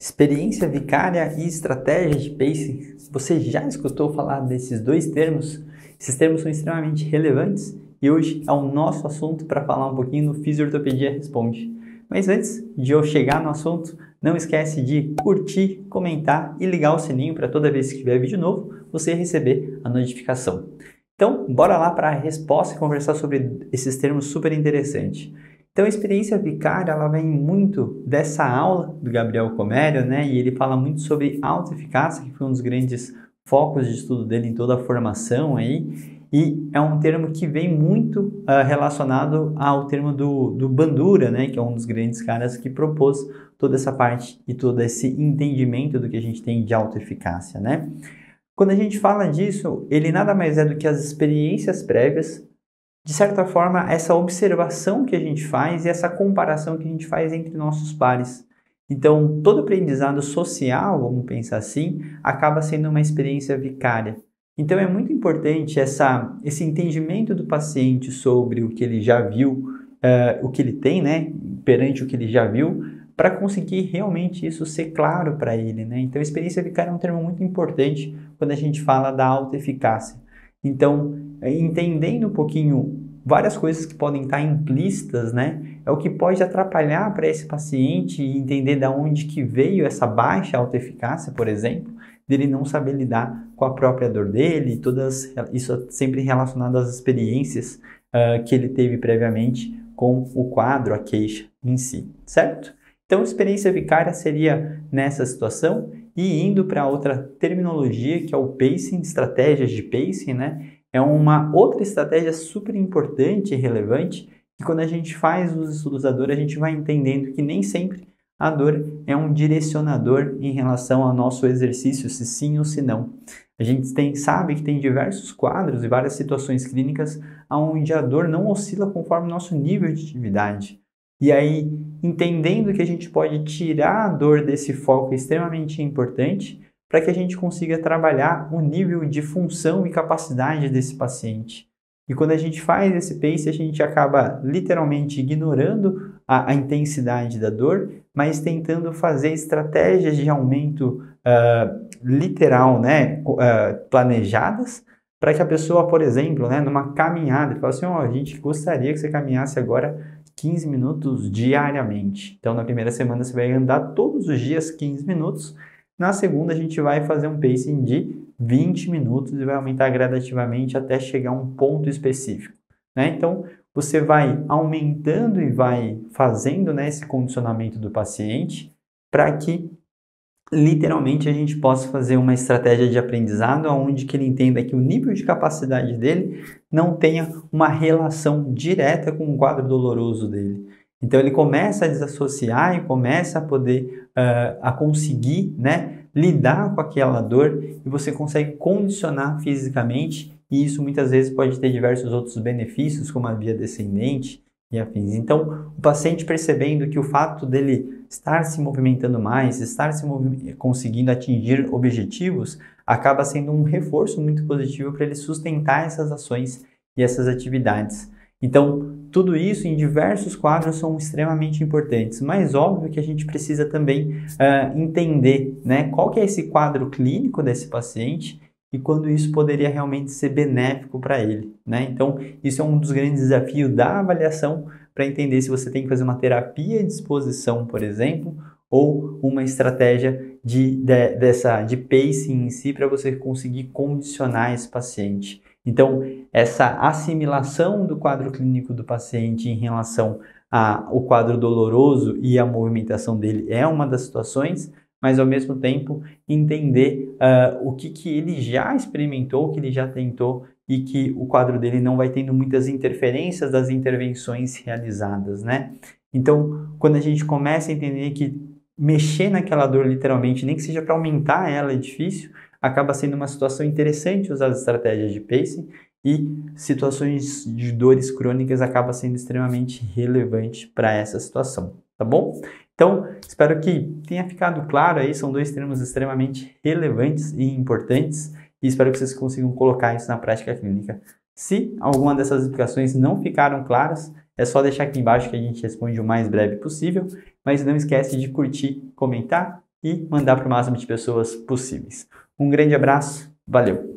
Experiência vicária e estratégia de pacing. Você já escutou falar desses dois termos? Esses termos são extremamente relevantes e hoje é o nosso assunto para falar um pouquinho no Fisiortopedia Responde. Mas antes de eu chegar no assunto, não esquece de curtir, comentar e ligar o sininho para toda vez que tiver vídeo novo, você receber a notificação. Então, bora lá para a resposta e conversar sobre esses termos super interessantes. Então, a experiência vicária, ela vem muito dessa aula do Gabriel Comério, né? E ele fala muito sobre autoeficácia, que foi um dos grandes focos de estudo dele em toda a formação aí. E é um termo que vem muito relacionado ao termo do Bandura, né? Que é um dos grandes caras que propôs toda essa parte e todo esse entendimento do que a gente tem de autoeficácia, né? Quando a gente fala disso, ele nada mais é do que as experiências prévias, de certa forma, essa observação que a gente faz e essa comparação que a gente faz entre nossos pares. Então, todo aprendizado social, vamos pensar assim, acaba sendo uma experiência vicária. Então, é muito importante esse entendimento do paciente sobre o que ele já viu, o que ele tem, né, perante o que ele já viu, para conseguir realmente isso ser claro para ele, né? Então, experiência vicária é um termo muito importante quando a gente fala da autoeficácia. Então, entendendo um pouquinho várias coisas que podem estar implícitas, né? É o que pode atrapalhar para esse paciente entender de onde que veio essa baixa autoeficácia, por exemplo, dele não saber lidar com a própria dor dele, isso sempre relacionado às experiências que ele teve previamente com o quadro, a queixa em si, certo? Então, experiência vicária seria nessa situação. E indo para outra terminologia, que é o pacing, estratégias de pacing, né? É uma outra estratégia super importante e relevante, que quando a gente faz os estudos da dor, a gente vai entendendo que nem sempre a dor é um direcionador em relação ao nosso exercício, se sim ou se não. A gente sabe que tem diversos quadros e várias situações clínicas onde a dor não oscila conforme o nosso nível de atividade. E aí, entendendo que a gente pode tirar a dor desse foco é extremamente importante para que a gente consiga trabalhar o nível de função e capacidade desse paciente. E quando a gente faz esse pace, a gente acaba literalmente ignorando a intensidade da dor, mas tentando fazer estratégias de aumento literal, né, planejadas, para que a pessoa, por exemplo, né, numa caminhada, fala assim, a gente gostaria que você caminhasse agora 15 minutos diariamente. Então, na primeira semana você vai andar todos os dias 15 minutos. Na segunda, a gente vai fazer um pacing de 20 minutos e vai aumentar gradativamente até chegar a um ponto específico, né? Então, você vai aumentando e vai fazendo, né, esse condicionamento do paciente para que literalmente a gente possa fazer uma estratégia de aprendizado onde que ele entenda que o nível de capacidade dele não tenha uma relação direta com o quadro doloroso dele. Então ele começa a desassociar e começa a poder a conseguir, né, lidar com aquela dor e você consegue condicionar fisicamente e isso muitas vezes pode ter diversos outros benefícios como a via descendente e afins. Então, o paciente percebendo que o fato dele estar se movimentando mais, conseguindo atingir objetivos, acaba sendo um reforço muito positivo para ele sustentar essas ações e essas atividades. Então, tudo isso em diversos quadros são extremamente importantes, mas óbvio que a gente precisa também entender, né, qual que é esse quadro clínico desse paciente e quando isso poderia realmente ser benéfico para ele, né? Então, isso é um dos grandes desafios da avaliação para entender se você tem que fazer uma terapia de exposição, por exemplo, ou uma estratégia de pacing em si para você conseguir condicionar esse paciente. Então, essa assimilação do quadro clínico do paciente em relação ao quadro doloroso e a movimentação dele é uma das situações, mas ao mesmo tempo entender o que ele já experimentou, o que ele já tentou e que o quadro dele não vai tendo muitas interferências das intervenções realizadas, né? Então, quando a gente começa a entender que mexer naquela dor literalmente, nem que seja para aumentar ela, é difícil, acaba sendo uma situação interessante usar as estratégias de pacing e situações de dores crônicas acaba sendo extremamente relevante para essa situação, tá bom? Então, espero que tenha ficado claro aí, são dois termos extremamente relevantes e importantes e espero que vocês consigam colocar isso na prática clínica. Se alguma dessas explicações não ficaram claras, é só deixar aqui embaixo que a gente responde o mais breve possível, mas não esquece de curtir, comentar e mandar para o máximo de pessoas possíveis. Um grande abraço, valeu!